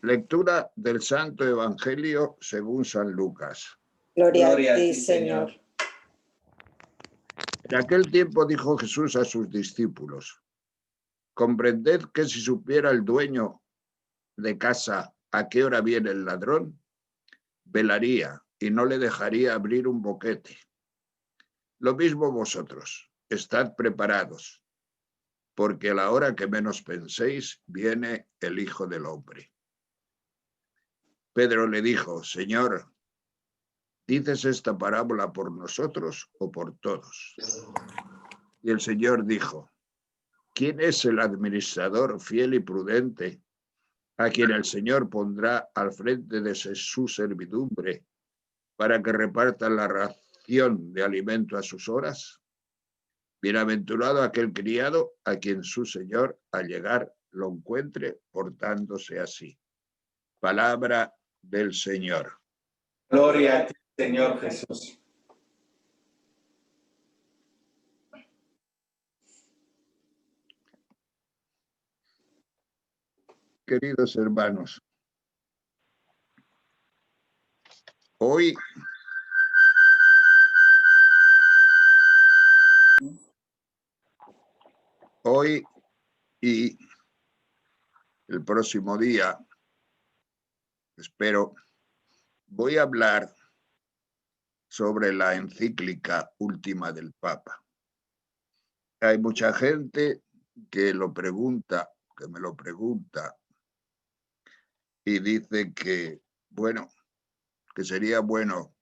Lectura del Santo Evangelio según San Lucas. Gloria a ti, Señor. En aquel tiempo dijo Jesús a sus discípulos: comprended que si supiera el dueño de casa a qué hora viene el ladrón, velaría y no le dejaría abrir un boquete. Lo mismo vosotros, estad preparados, porque a la hora que menos penséis viene el Hijo del Hombre. Pedro le dijo: Señor, ¿dices esta parábola por nosotros o por todos? Y el Señor dijo: ¿quién es el administrador fiel y prudente a quien el Señor pondrá al frente de su servidumbre para que reparta la ración de alimento a sus horas? Bienaventurado aquel criado a quien su Señor al llegar lo encuentre portándose así. Palabra del Señor. Gloria a ti, Señor Jesús. Queridos hermanos, hoy y el próximo día, espero, voy a hablar sobre la encíclica última del Papa. Hay mucha gente que me lo pregunta, y dice que, bueno, que sería bueno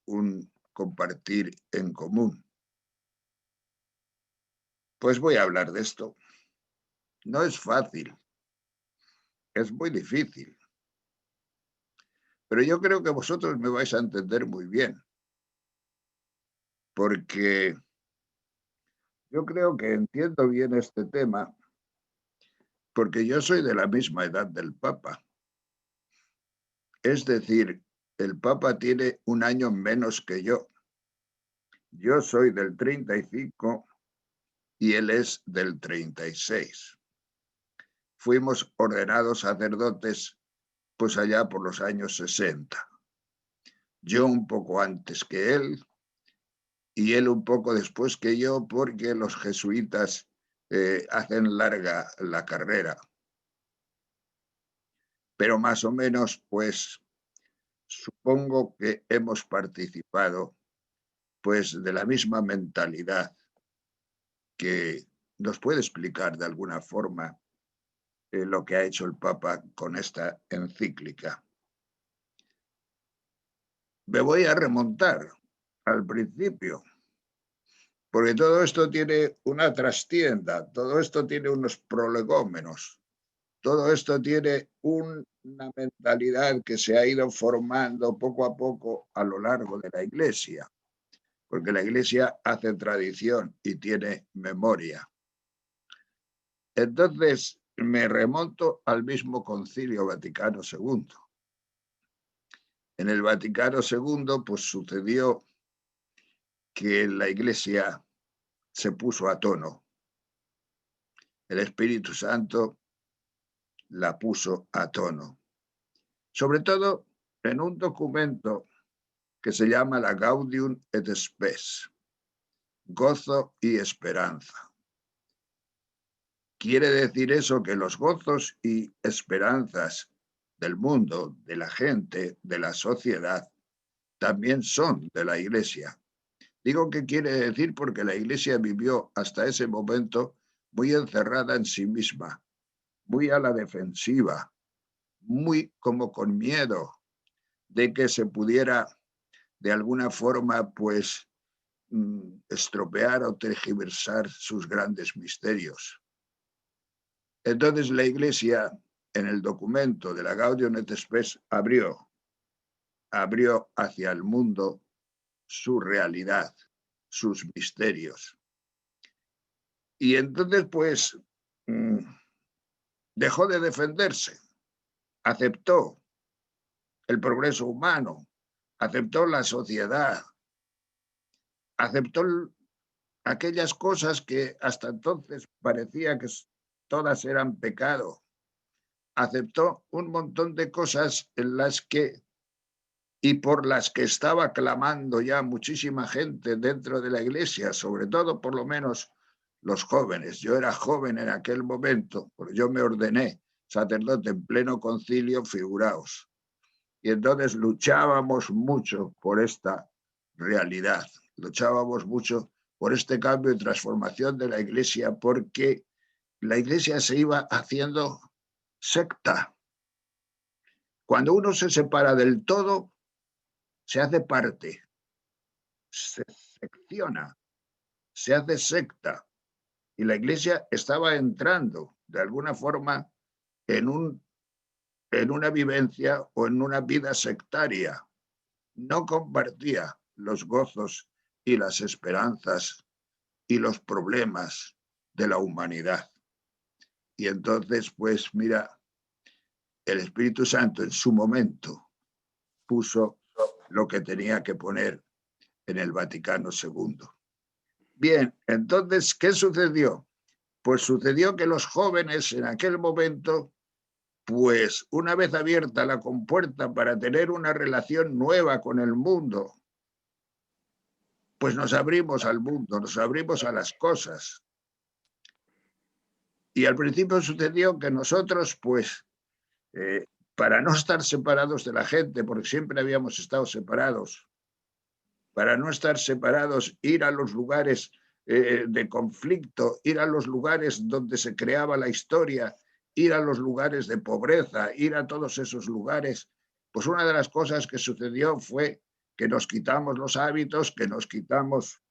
un compartir en común. Pues voy a hablar de esto. No es fácil, es muy difícil. Pero yo creo que vosotros me vais a entender muy bien, porque yo creo que entiendo bien este tema, porque yo soy de la misma edad del Papa. Es decir, el Papa tiene un año menos que yo. Yo soy del 35 y él es del 36. Fuimos ordenados sacerdotes pues allá por los años 60. Yo un poco antes que él y él un poco después que yo, porque los jesuitas hacen larga la carrera. Pero más o menos, pues, supongo que hemos participado pues de la misma mentalidad que nos puede explicar de alguna forma lo que ha hecho el Papa con esta encíclica. Me voy a remontar al principio, porque todo esto tiene una trastienda, todo esto tiene unos prolegómenos, todo esto tiene una mentalidad que se ha ido formando poco a poco a lo largo de la Iglesia, porque la Iglesia hace tradición y tiene memoria. Entonces, me remonto al mismo Concilio Vaticano II. En el Vaticano II, pues sucedió que la Iglesia se puso a tono. El Espíritu Santo la puso a tono. Sobre todo en un documento que se llama la Gaudium et Spes, gozo y esperanza. Quiere decir eso que los gozos y esperanzas del mundo, de la gente, de la sociedad, también son de la Iglesia. Digo que quiere decir porque la Iglesia vivió hasta ese momento muy encerrada en sí misma, muy a la defensiva, muy como con miedo de que se pudiera de alguna forma pues estropear o tergiversar sus grandes misterios. Entonces la Iglesia, en el documento de la Gaudium et Spes, abrió hacia el mundo su realidad, sus misterios. Y entonces, pues, dejó de defenderse, aceptó el progreso humano, aceptó la sociedad, aceptó aquellas cosas que hasta entonces parecía que todas eran pecado, aceptó un montón de cosas en las que y por las que estaba clamando ya muchísima gente dentro de la iglesia, sobre todo por lo menos los jóvenes. Yo era joven en aquel momento, porque yo me ordené sacerdote en pleno concilio, figuraos. Y entonces luchábamos mucho por esta realidad, luchábamos mucho por este cambio y transformación de la iglesia, porque la iglesia se iba haciendo secta. Cuando uno se separa del todo, se hace parte, se secciona, se hace secta. Y la iglesia estaba entrando de alguna forma en una vivencia o en una vida sectaria. No compartía los gozos y las esperanzas y los problemas de la humanidad. Y entonces, pues mira, el Espíritu Santo en su momento puso lo que tenía que poner en el Vaticano II. Bien, entonces, ¿qué sucedió? Pues sucedió que los jóvenes en aquel momento, pues una vez abierta la compuerta para tener una relación nueva con el mundo, pues nos abrimos al mundo, nos abrimos a las cosas. Y al principio sucedió que nosotros, pues, para no estar separados de la gente, porque siempre habíamos estado separados, para no estar separados, ir a los lugares de conflicto, ir a los lugares donde se creaba la historia, ir a los lugares de pobreza, ir a todos esos lugares, pues una de las cosas que sucedió fue que nos quitamos los hábitos, que nos quitamos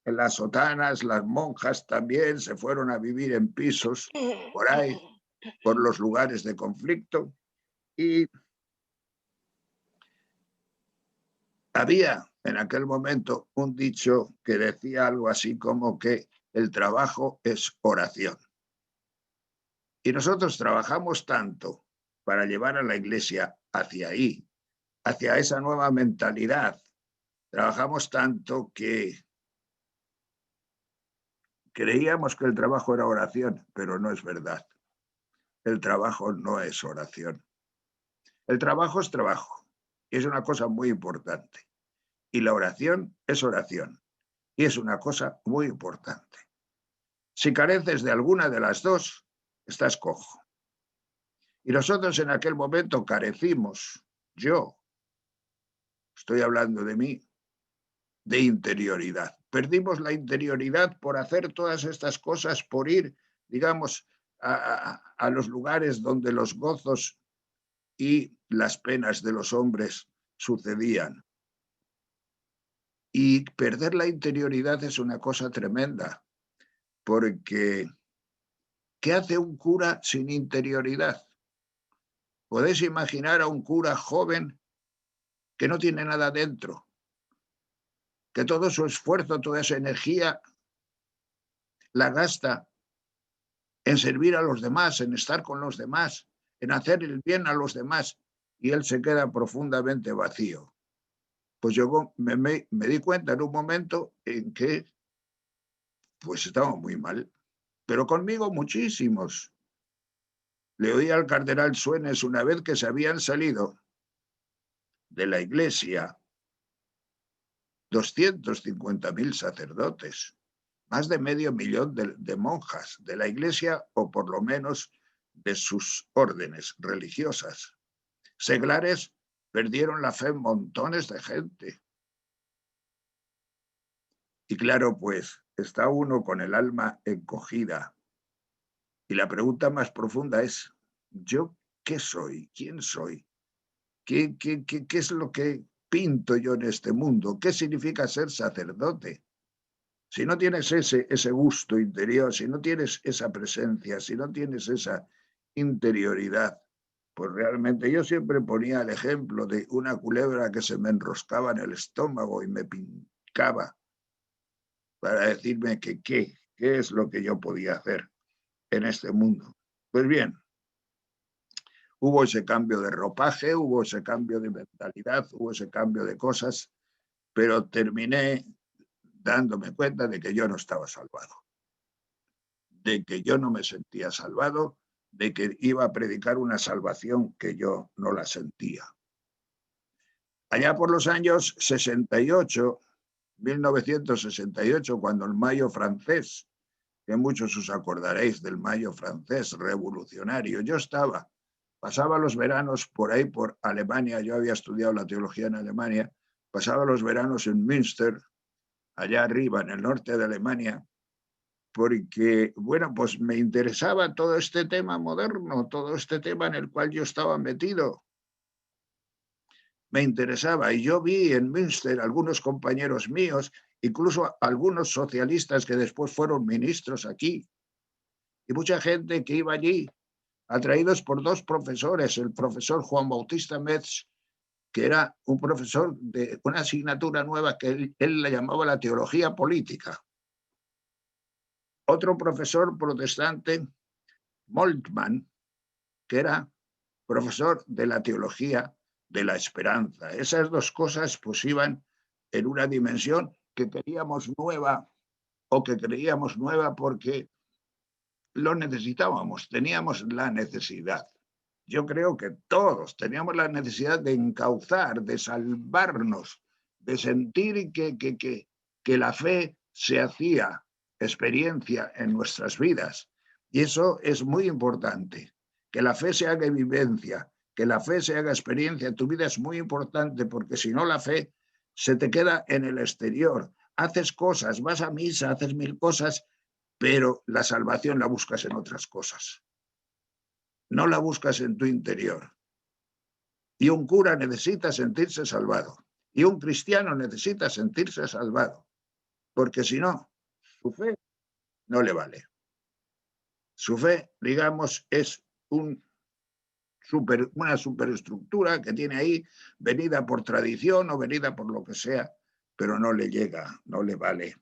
las sotanas, las monjas también se fueron a vivir en pisos por ahí, por los lugares de conflicto, y había en aquel momento un dicho que decía algo así como que el trabajo es oración. Y nosotros trabajamos tanto para llevar a la iglesia hacia ahí, hacia esa nueva mentalidad. Trabajamos tanto que creíamos que el trabajo era oración, pero no es verdad. El trabajo no es oración. El trabajo es trabajo. Y es una cosa muy importante. Y la oración es oración. Y es una cosa muy importante. Si careces de alguna de las dos, estás cojo. Y nosotros en aquel momento carecimos, yo estoy hablando de mí, de interioridad. Perdimos la interioridad por hacer todas estas cosas, por ir, digamos, a los lugares donde los gozos y las penas de los hombres sucedían. Y perder la interioridad es una cosa tremenda, porque ¿qué hace un cura sin interioridad? ¿Podéis imaginar a un cura joven que no tiene nada dentro, que todo su esfuerzo, toda esa energía la gasta en servir a los demás, en estar con los demás, en hacer el bien a los demás, y él se queda profundamente vacío? Pues yo me di cuenta en un momento en que pues estaba muy mal, pero conmigo muchísimos. Le oí al cardenal Suenes una vez que se habían salido de la iglesia 250.000 sacerdotes, más de medio millón de monjas de la iglesia, o por lo menos de sus órdenes religiosas. Seglares perdieron la fe en montones de gente. Y claro, pues está uno con el alma encogida. Y la pregunta más profunda es, ¿yo qué soy? ¿Quién soy? ¿Qué es lo que pinto yo en este mundo? ¿Qué significa ser sacerdote? Si no tienes ese gusto interior, si no tienes esa presencia, si no tienes esa interioridad, pues realmente yo siempre ponía el ejemplo de una culebra que se me enroscaba en el estómago y me picaba para decirme que qué es lo que yo podía hacer en este mundo. Pues bien, hubo ese cambio de ropaje, hubo ese cambio de mentalidad, hubo ese cambio de cosas, pero terminé dándome cuenta de que yo no estaba salvado, de que yo no me sentía salvado de que iba a predicar una salvación que yo no la sentía. Allá por los años 68, 1968, cuando el Mayo francés, que muchos os acordaréis del Mayo francés revolucionario, yo pasaba los veranos por ahí, por Alemania, yo había estudiado la teología en Alemania, pasaba los veranos en Münster, allá arriba, en el norte de Alemania, porque, bueno, pues me interesaba todo este tema moderno, todo este tema en el cual yo estaba metido. Me interesaba, y yo vi en Münster algunos compañeros míos, incluso algunos socialistas que después fueron ministros aquí, y mucha gente que iba allí, atraídos por dos profesores, el profesor Juan Bautista Metz, que era un profesor de una asignatura nueva que él la llamaba la teología política. Otro profesor protestante, Moltmann, que era profesor de la teología de la esperanza. Esas dos cosas pues iban en una dimensión que queríamos nueva o que creíamos nueva porque lo necesitábamos, teníamos la necesidad. Yo creo que todos teníamos la necesidad de encauzar, de salvarnos, de sentir que la fe se hacía experiencia en nuestras vidas. Y eso es muy importante, que la fe se haga vivencia, que la fe se haga experiencia en tu vida es muy importante, porque si no la fe se te queda en el exterior. Haces cosas, vas a misa, haces mil cosas, pero la salvación la buscas en otras cosas. No la buscas en tu interior. Y un cura necesita sentirse salvado. Y un cristiano necesita sentirse salvado. Porque si no, su fe no le vale. Su fe, digamos, es una superestructura que tiene ahí, venida por tradición o venida por lo que sea, pero no le llega, no le vale.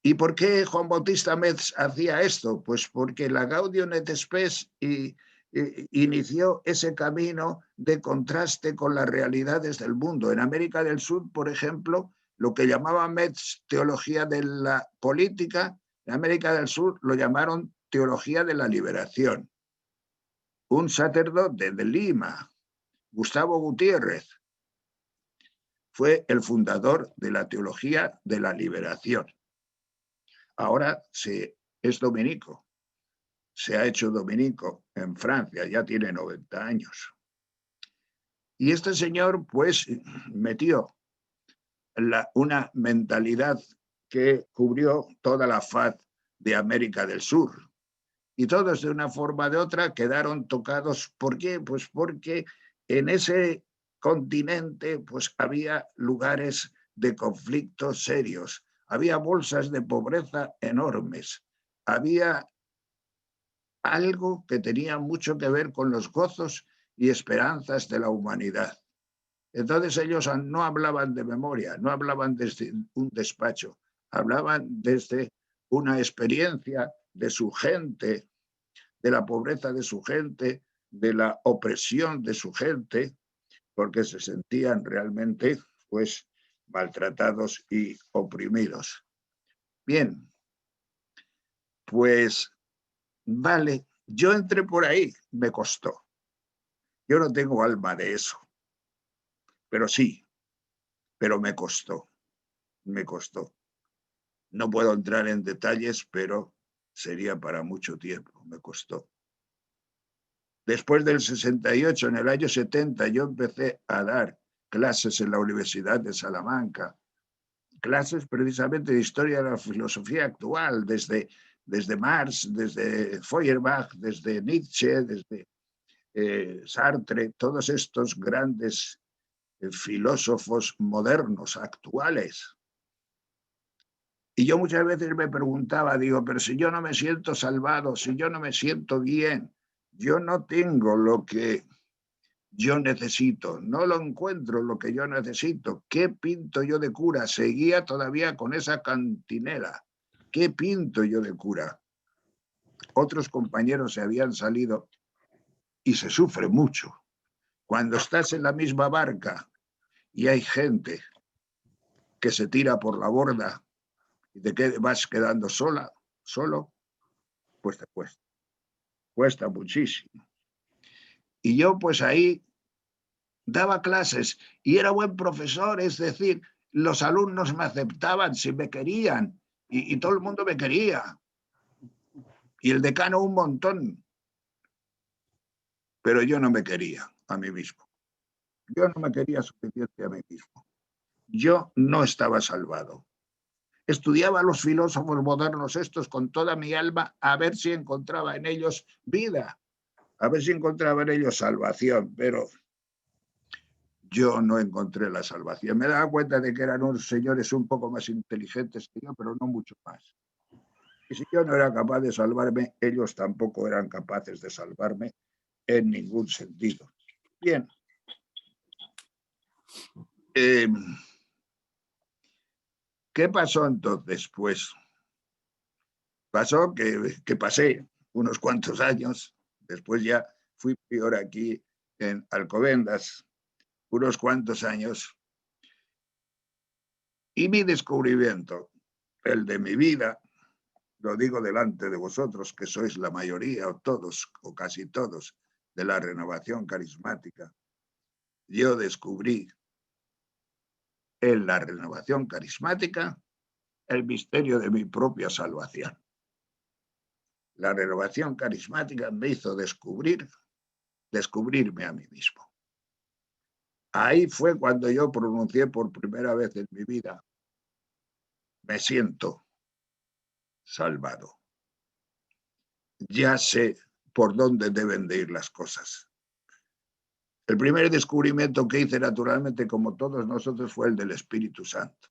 ¿Y por qué Juan Bautista Metz hacía esto? Pues porque la Gaudium et Spes inició ese camino de contraste con las realidades del mundo. En América del Sur, por ejemplo, lo que llamaba Metz teología de la política, en América del Sur lo llamaron teología de la liberación. Un sacerdote de Lima, Gustavo Gutiérrez, fue el fundador de la teología de la liberación. Ahora es dominico, se ha hecho dominico en Francia, ya tiene 90 años. Y este señor, pues, metió una mentalidad que cubrió toda la faz de América del Sur. Y todos, de una forma o de otra, quedaron tocados. ¿Por qué? Pues porque en ese continente pues, había lugares de conflictos serios, había bolsas de pobreza enormes, había algo que tenía mucho que ver con los gozos y esperanzas de la humanidad. Entonces ellos no hablaban de memoria, no hablaban desde un despacho, hablaban desde una experiencia de su gente, de la pobreza de su gente, de la opresión de su gente, porque se sentían realmente pues maltratados y oprimidos. Bien, pues vale, yo entré por ahí, me costó. Yo no tengo alma de eso, pero sí, pero me costó. No puedo entrar en detalles, pero sería para mucho tiempo, me costó. Después del 68, en el año 70, yo empecé a dar clases en la Universidad de Salamanca, clases precisamente de historia de la filosofía actual, desde Marx, desde Feuerbach, desde Nietzsche, desde Sartre, todos estos grandes filósofos modernos, actuales. Y yo muchas veces me preguntaba, digo, pero si yo no me siento salvado, si yo no me siento bien, yo no tengo lo que yo necesito, no lo encuentro lo que yo necesito. ¿Qué pinto yo de cura? Seguía todavía con esa cantinela. ¿Qué pinto yo de cura? Otros compañeros se habían salido y se sufre mucho. Cuando estás en la misma barca y hay gente que se tira por la borda y te vas quedando solo, pues te cuesta. cuesta muchísimo. Y yo pues ahí daba clases y era buen profesor, es decir, los alumnos me aceptaban si me querían y todo el mundo me quería. Y el decano un montón. Pero yo no me quería a mí mismo. Yo no me quería suficiente a mí mismo. Yo no estaba salvado. Estudiaba a los filósofos modernos estos con toda mi alma a ver si encontraba en ellos vida, a ver si encontraba en ellos salvación, pero yo no encontré la salvación. Me daba cuenta de que eran unos señores un poco más inteligentes que yo, pero no mucho más. Y si yo no era capaz de salvarme, ellos tampoco eran capaces de salvarme en ningún sentido. Bien. ¿Qué pasó entonces? Pues pasó que pasé unos cuantos años, después ya fui prior aquí en Alcobendas, unos cuantos años, y mi descubrimiento, el de mi vida, lo digo delante de vosotros, que sois la mayoría o todos o casi todos de la renovación carismática, yo descubrí en la renovación carismática el misterio de mi propia salvación. La renovación carismática me hizo descubrirme a mí mismo. Ahí fue cuando yo pronuncié por primera vez en mi vida, me siento salvado. Ya sé por dónde deben de ir las cosas. El primer descubrimiento que hice, naturalmente, como todos nosotros, fue el del Espíritu Santo.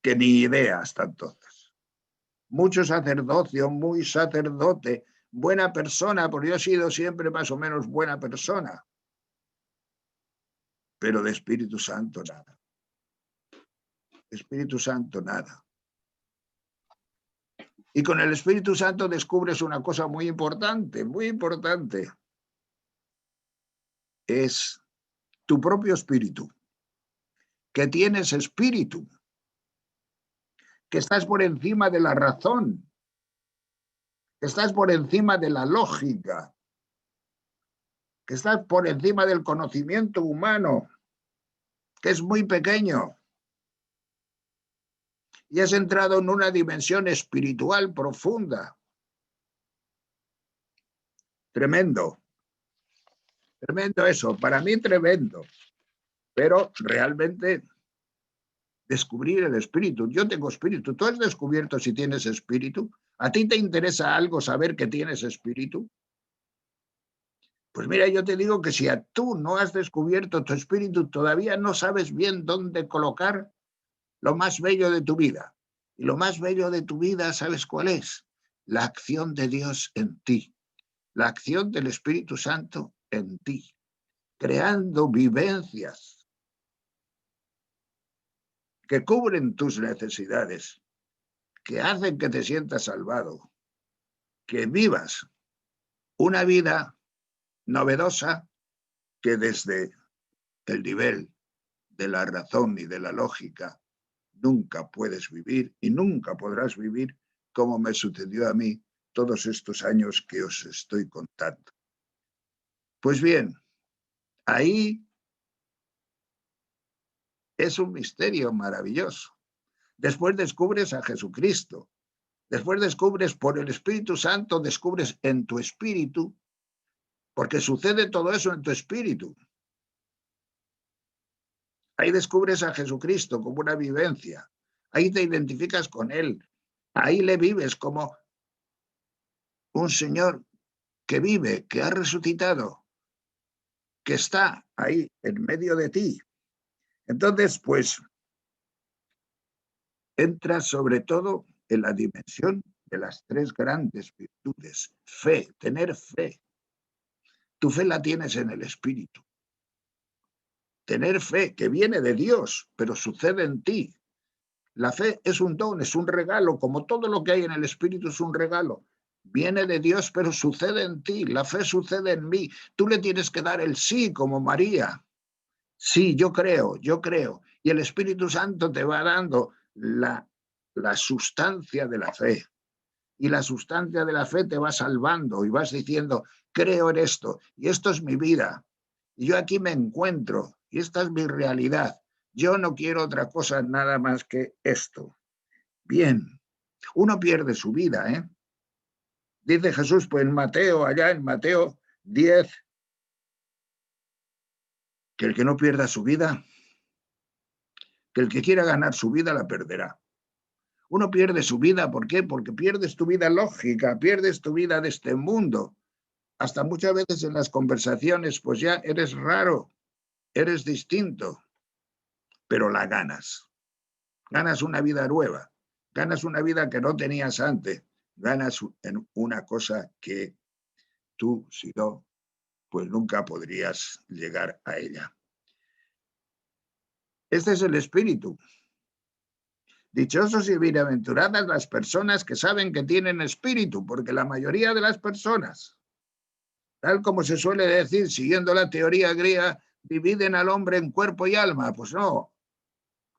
Que ni idea hasta entonces. Mucho sacerdocio, muy sacerdote, buena persona, porque yo he sido siempre más o menos buena persona. Pero de Espíritu Santo nada. Espíritu Santo nada. Y con el Espíritu Santo descubres una cosa muy importante, muy importante. Es tu propio espíritu, que tienes espíritu, que estás por encima de la razón, que estás por encima de la lógica, que estás por encima del conocimiento humano, que es muy pequeño. Y has entrado en una dimensión espiritual profunda. Tremendo. Tremendo eso, para mí tremendo. Pero realmente descubrir el espíritu. Yo tengo espíritu. ¿Tú has descubierto si tienes espíritu? ¿A ti te interesa algo saber que tienes espíritu? Pues mira, yo te digo que si tú no has descubierto tu espíritu, todavía no sabes bien dónde colocar lo más bello de tu vida. Y lo más bello de tu vida, ¿sabes cuál es? La acción de Dios en ti. La acción del Espíritu Santo en ti. Creando vivencias que cubren tus necesidades, que hacen que te sientas salvado, que vivas una vida novedosa que desde el nivel de la razón y de la lógica nunca puedes vivir y nunca podrás vivir como me sucedió a mí todos estos años que os estoy contando. Pues bien, ahí es un misterio maravilloso. Después descubres a Jesucristo. Después descubres por el Espíritu Santo, descubres en tu espíritu, porque sucede todo eso en tu espíritu. Ahí descubres a Jesucristo como una vivencia. Ahí te identificas con Él. Ahí le vives como un Señor que vive, que ha resucitado, que está ahí en medio de ti. Entonces, pues, entras sobre todo en la dimensión de las tres grandes virtudes. Fe, tener fe. Tu fe la tienes en el Espíritu. Tener fe que viene de Dios, pero sucede en ti. La fe es un don, es un regalo, como todo lo que hay en el Espíritu es un regalo. Viene de Dios, pero sucede en ti. La fe sucede en mí. Tú le tienes que dar el sí, como María. Sí, yo creo, yo creo. Y el Espíritu Santo te va dando la sustancia de la fe. y la sustancia de la fe te va salvando y vas diciendo, creo en esto y esto es mi vida. Y yo aquí me encuentro y esta es mi realidad. Yo no quiero otra cosa nada más que esto. Bien, uno pierde su vida, ¿eh? Dice Jesús, pues en Mateo, allá en Mateo 10, que el que no pierda su vida, que el que quiera ganar su vida la perderá. Uno pierde su vida, ¿por qué? Porque pierdes tu vida lógica, pierdes tu vida de este mundo. Hasta muchas veces en las conversaciones, pues ya eres raro, eres distinto, pero la ganas. Ganas una vida nueva, ganas una vida que no tenías antes, ganas en una cosa que tú, si no, pues nunca podrías llegar a ella. Este es el espíritu. Dichosos y bienaventuradas las personas que saben que tienen espíritu, porque la mayoría de las personas, tal como se suele decir, siguiendo la teoría griega, dividen al hombre en cuerpo y alma. Pues no,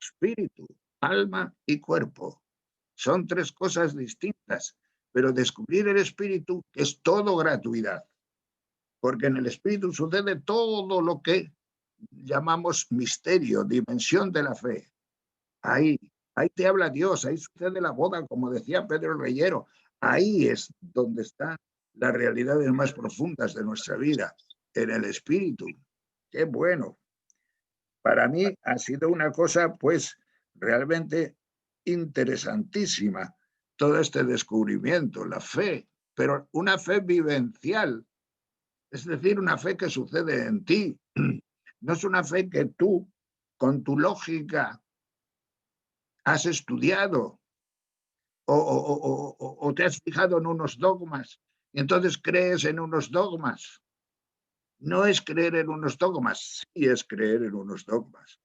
espíritu, alma y cuerpo. Son tres cosas distintas, pero descubrir el espíritu es todo gratuidad, porque en el espíritu sucede todo lo que llamamos misterio, dimensión de la fe. Ahí te habla Dios, ahí sucede la boda, como decía Pedro el Reyero. Ahí es donde están las realidades más profundas de nuestra vida, en el espíritu. Qué bueno. Para mí ha sido una cosa, pues, realmente interesantísima, todo este descubrimiento, la fe, pero una fe vivencial, es decir, una fe que sucede en ti. No es una fe que tú, con tu lógica, has estudiado o te has fijado en unos dogmas y entonces crees en unos dogmas. No es creer en unos dogmas, sí es creer en unos dogmas,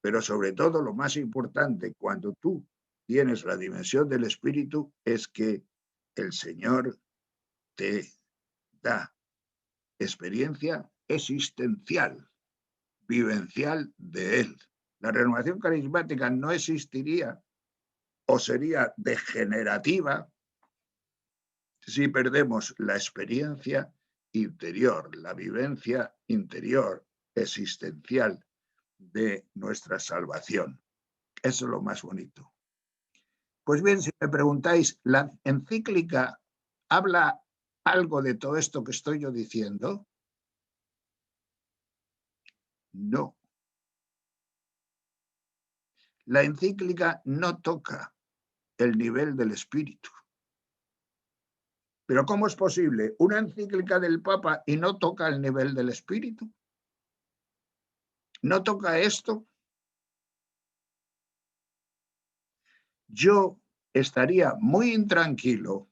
pero sobre todo lo más importante cuando tú tienes la dimensión del espíritu es que el Señor te da experiencia existencial, vivencial de Él. La renovación carismática no existiría o sería degenerativa si perdemos la experiencia interior, la vivencia interior, existencial de nuestra salvación. Eso es lo más bonito. Pues bien, si me preguntáis, ¿la encíclica habla algo de todo esto que estoy yo diciendo? No. La encíclica no toca el nivel del espíritu. Pero ¿cómo es posible una encíclica del Papa y no toca el nivel del espíritu? ¿No toca esto? Yo estaría muy intranquilo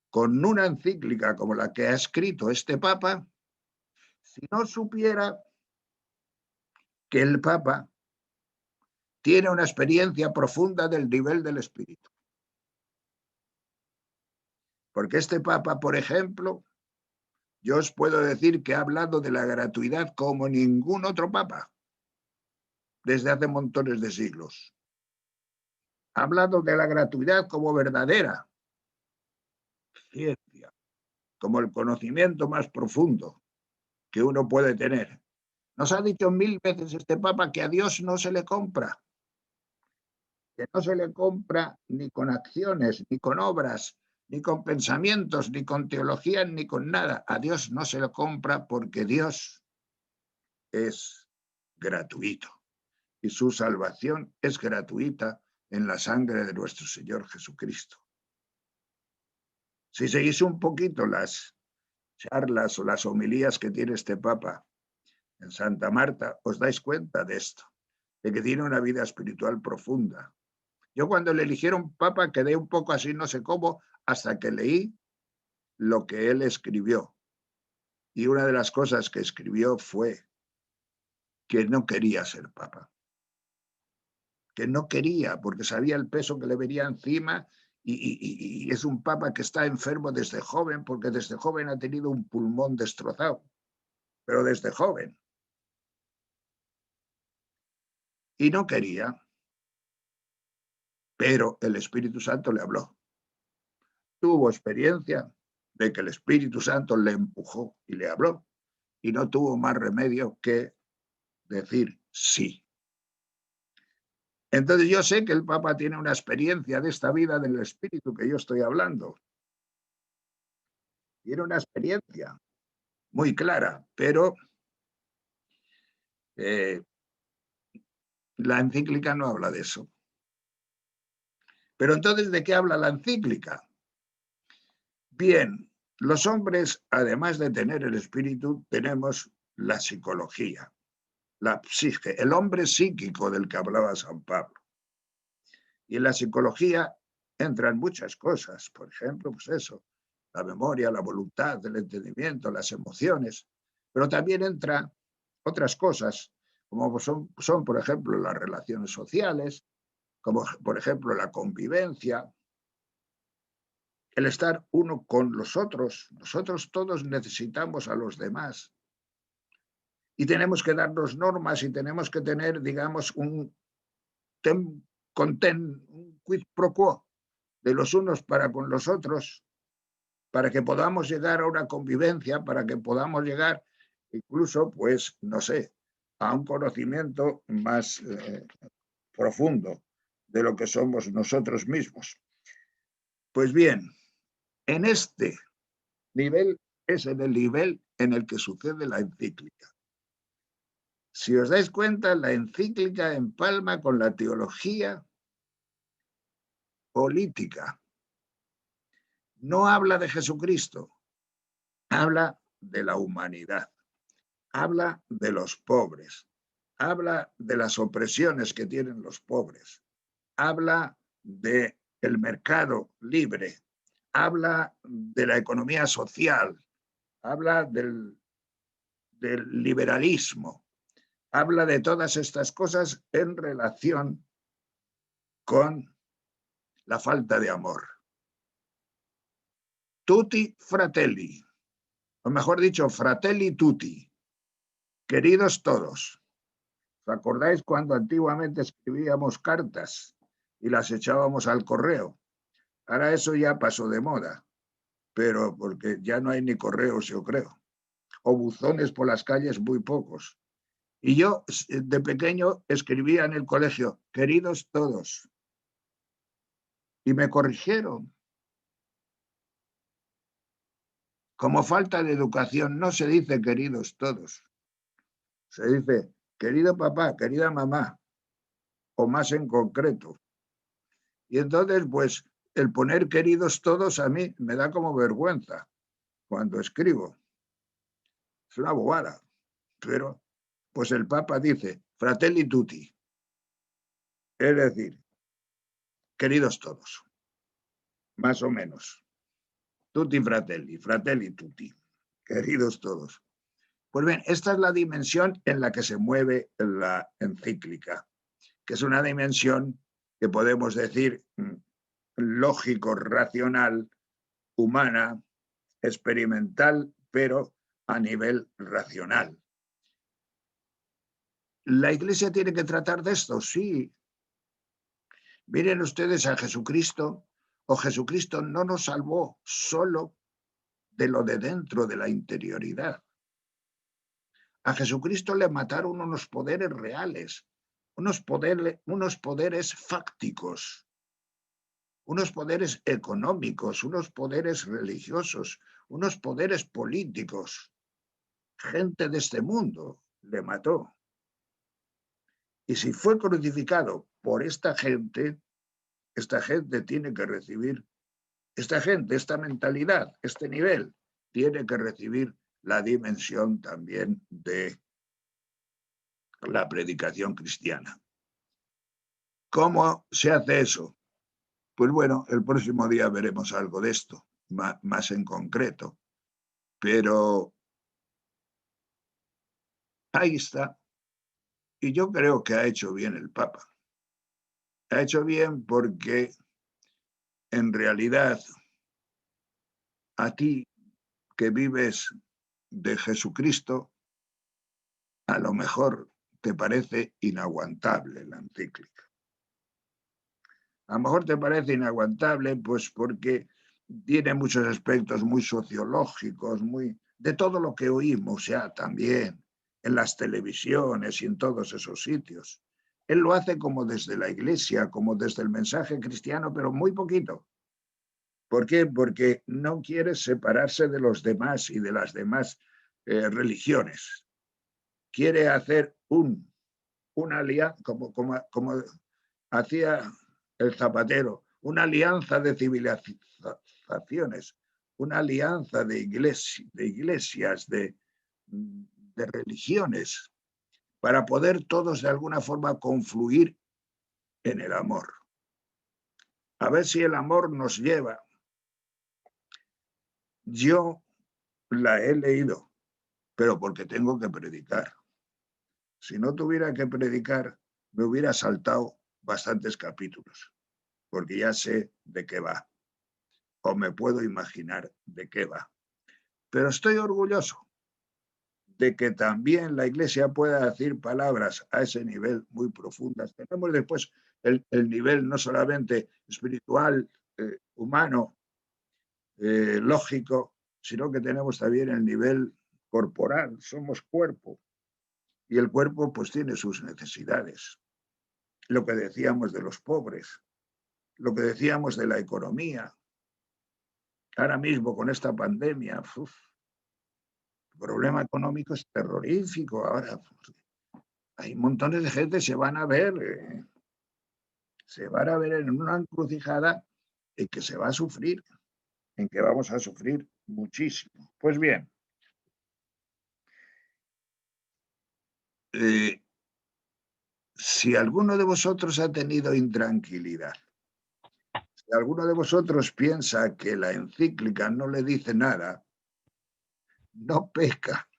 con una encíclica como la que ha escrito este Papa si no supiera que el Papa tiene una experiencia profunda del nivel del espíritu. Porque este Papa, por ejemplo, yo os puedo decir que ha hablado de la gratuidad como ningún otro Papa desde hace montones de siglos. Ha hablado de la gratuidad como verdadera ciencia, como el conocimiento más profundo que uno puede tener. Nos ha dicho 1000 veces este Papa que a Dios no se le compra, que no se le compra ni con acciones, ni con obras, ni con pensamientos, ni con teología, ni con nada. A Dios no se le compra porque Dios es gratuito y su salvación es gratuita en la sangre de nuestro Señor Jesucristo. Si seguís un poquito las charlas o las homilías que tiene este Papa en Santa Marta, os dais cuenta de esto, de que tiene una vida espiritual profunda. Yo cuando le eligieron Papa quedé un poco así, no sé cómo, hasta que leí lo que él escribió. Y una de las cosas que escribió fue que no quería ser Papa. Que no quería, porque sabía el peso que le venía encima y es un Papa que está enfermo desde joven, porque desde joven ha tenido un pulmón destrozado, pero desde joven. Y no quería, pero el Espíritu Santo le habló. tuvo experiencia de que el Espíritu Santo le empujó y le habló, y no tuvo más remedio que decir sí. Entonces yo sé que el Papa tiene una experiencia de esta vida del Espíritu que yo estoy hablando. Tiene una experiencia muy clara, pero la encíclica no habla de eso. Pero entonces, ¿de qué habla la encíclica? Bien, los hombres, además de tener el espíritu, tenemos la psicología, la psique, el hombre psíquico del que hablaba San Pablo. Y en la psicología entran muchas cosas, por ejemplo, pues eso, la memoria, la voluntad, el entendimiento, las emociones, pero también entran otras cosas, como son, por ejemplo, las relaciones sociales, como por ejemplo la convivencia, el estar uno con los otros. Nosotros todos necesitamos a los demás y tenemos que darnos normas y tenemos que tener, digamos, un quid pro quo de los unos para con los otros, para que podamos llegar a una convivencia, para que podamos llegar incluso, pues, no sé, a un conocimiento más profundo de lo que somos nosotros mismos. Pues bien, en este nivel es en el nivel en el que sucede la encíclica. Si os dais cuenta, la encíclica empalma con la teología política. No habla de Jesucristo, habla de la humanidad, habla de los pobres, habla de las opresiones que tienen los pobres, habla del mercado libre, habla de la economía social, habla del liberalismo, habla de todas estas cosas en relación con la falta de amor. Tutti fratelli, o mejor dicho, fratelli tutti, queridos todos. ¿Os acordáis cuando antiguamente escribíamos cartas y las echábamos al correo? Ahora eso ya pasó de moda, pero porque ya no hay ni correos, yo creo, o buzones por las calles, muy pocos. Y yo de pequeño escribía en el colegio, queridos todos, y me corrigieron. Como falta de educación no se dice queridos todos, se dice querido papá, querida mamá, o más en concreto. Y entonces, pues, el poner queridos todos a mí me da como vergüenza cuando escribo. Es una bobada, pero pues el Papa dice fratelli tutti, es decir, queridos todos, más o menos. Tutti fratelli, fratelli tutti, queridos todos. Pues bien, esta es la dimensión en la que se mueve la encíclica, que es una dimensión que podemos decir lógico, racional, humana, experimental, pero a nivel racional. ¿La Iglesia tiene que tratar de esto? Sí. Miren ustedes a Jesucristo, o Jesucristo no nos salvó solo de lo de dentro, de la interioridad. A Jesucristo le mataron unos poderes reales, unos poderes fácticos, unos poderes económicos, unos poderes religiosos, unos poderes políticos. Gente de este mundo le mató. Y si fue crucificado por esta gente tiene que recibir, esta gente, esta mentalidad, este nivel, tiene que recibir la dimensión también de la predicación cristiana. ¿Cómo se hace eso? Pues bueno, el próximo día veremos algo de esto, más en concreto. Pero ahí está. Y yo creo que ha hecho bien el Papa. Ha hecho bien porque en realidad a ti que vives de Jesucristo, a lo mejor te parece inaguantable la encíclica. A lo mejor te parece inaguantable, pues porque tiene muchos aspectos muy sociológicos, muy de todo lo que oímos ya también en las televisiones y en todos esos sitios. Él lo hace como desde la iglesia, como desde el mensaje cristiano, pero muy poquito. ¿Por qué? Porque no quiere separarse de los demás y de las demás religiones. Quiere hacer una alianza, como hacía el Zapatero, una alianza de civilizaciones, una alianza de iglesias, de religiones, para poder todos de alguna forma confluir en el amor. A ver si el amor nos lleva. Yo la he leído, pero porque tengo que predicar. Si no tuviera que predicar, me hubiera saltado bastantes capítulos, porque ya sé de qué va, o me puedo imaginar de qué va. Pero estoy orgulloso de que también la Iglesia pueda decir palabras a ese nivel muy profundas. Tenemos después el nivel no solamente espiritual, humano, lógico, sino que tenemos también el nivel corporal. Somos cuerpo y el cuerpo pues tiene sus necesidades. Lo que decíamos de los pobres, lo que decíamos de la economía. Ahora mismo con esta pandemia, el problema económico es terrorífico. Ahora hay montones de gente que se van a ver en una encrucijada en que se va a sufrir, en que vamos a sufrir muchísimo. Pues bien, si alguno de vosotros ha tenido intranquilidad, si alguno de vosotros piensa que la encíclica no le dice nada, no peca.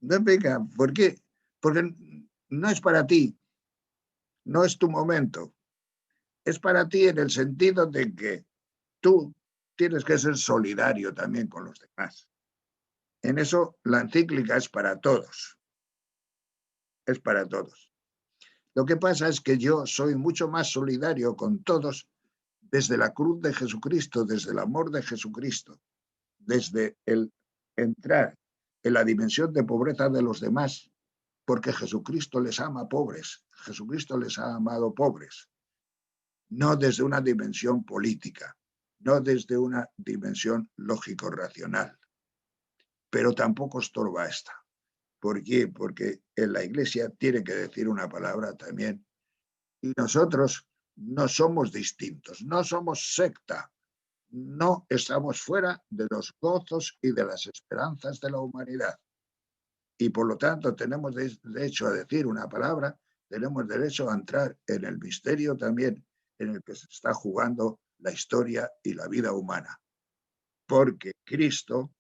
No peca. ¿Por qué? Porque no es para ti, no es tu momento. Es para ti en el sentido de que tú tienes que ser solidario también con los demás. En eso la encíclica es para todos. Es para todos. Lo que pasa es que yo soy mucho más solidario con todos desde la cruz de Jesucristo, desde el amor de Jesucristo, desde el entrar en la dimensión de pobreza de los demás, porque Jesucristo les ama pobres, Jesucristo les ha amado pobres, no desde una dimensión política, no desde una dimensión lógico-racional, pero tampoco estorba esta. ¿Por qué? Porque en la Iglesia tiene que decir una palabra también. Y nosotros no somos distintos, no somos secta, no estamos fuera de los gozos y de las esperanzas de la humanidad. Y por lo tanto tenemos derecho a decir una palabra, tenemos derecho a entrar en el misterio también en el que se está jugando la historia y la vida humana. Porque Cristo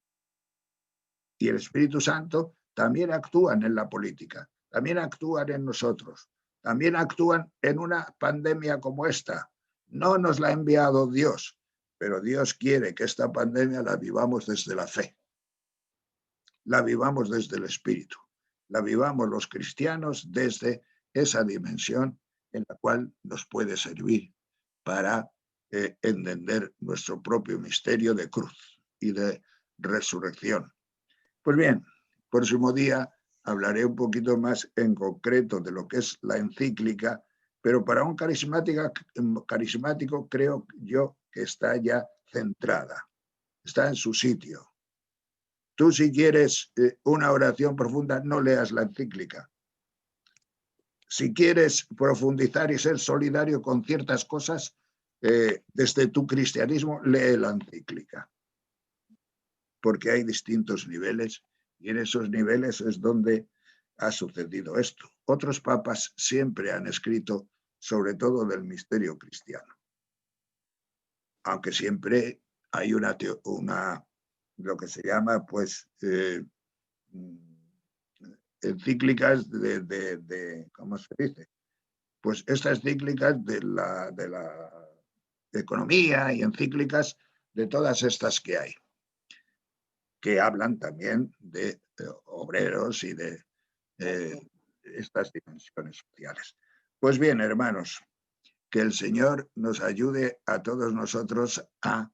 y el Espíritu Santo también actúan en la política, también actúan en nosotros, también actúan en una pandemia como esta. No nos la ha enviado Dios, pero Dios quiere que esta pandemia la vivamos desde la fe, la vivamos desde el Espíritu, la vivamos los cristianos desde esa dimensión en la cual nos puede servir para entender nuestro propio misterio de cruz y de resurrección. Pues bien, próximo día hablaré un poquito más en concreto de lo que es la encíclica, pero para un carismático creo yo que está ya centrada, está en su sitio. Tú si quieres una oración profunda, no leas la encíclica. Si quieres profundizar y ser solidario con ciertas cosas, desde tu cristianismo, lee la encíclica. Porque hay distintos niveles y en esos niveles es donde ha sucedido esto. Otros papas siempre han escrito sobre todo del misterio cristiano, aunque siempre hay lo que se llama pues encíclicas ¿cómo se dice? Pues estas encíclicas de la economía y encíclicas de todas estas que hay, que hablan también de obreros y de estas dimensiones sociales. Pues bien, hermanos, que el Señor nos ayude a todos nosotros a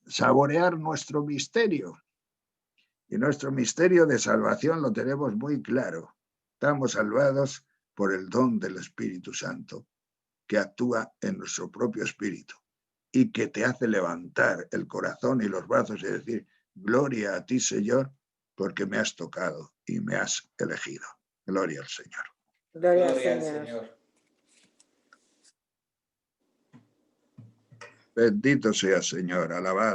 saborear nuestro misterio. Y nuestro misterio de salvación lo tenemos muy claro. Estamos salvados por el don del Espíritu Santo, que actúa en nuestro propio espíritu y que te hace levantar el corazón y los brazos y decir, gloria a ti, Señor, porque me has tocado y me has elegido. Gloria al Señor. Gloria al Señor. Bendito sea, Señor, alabado.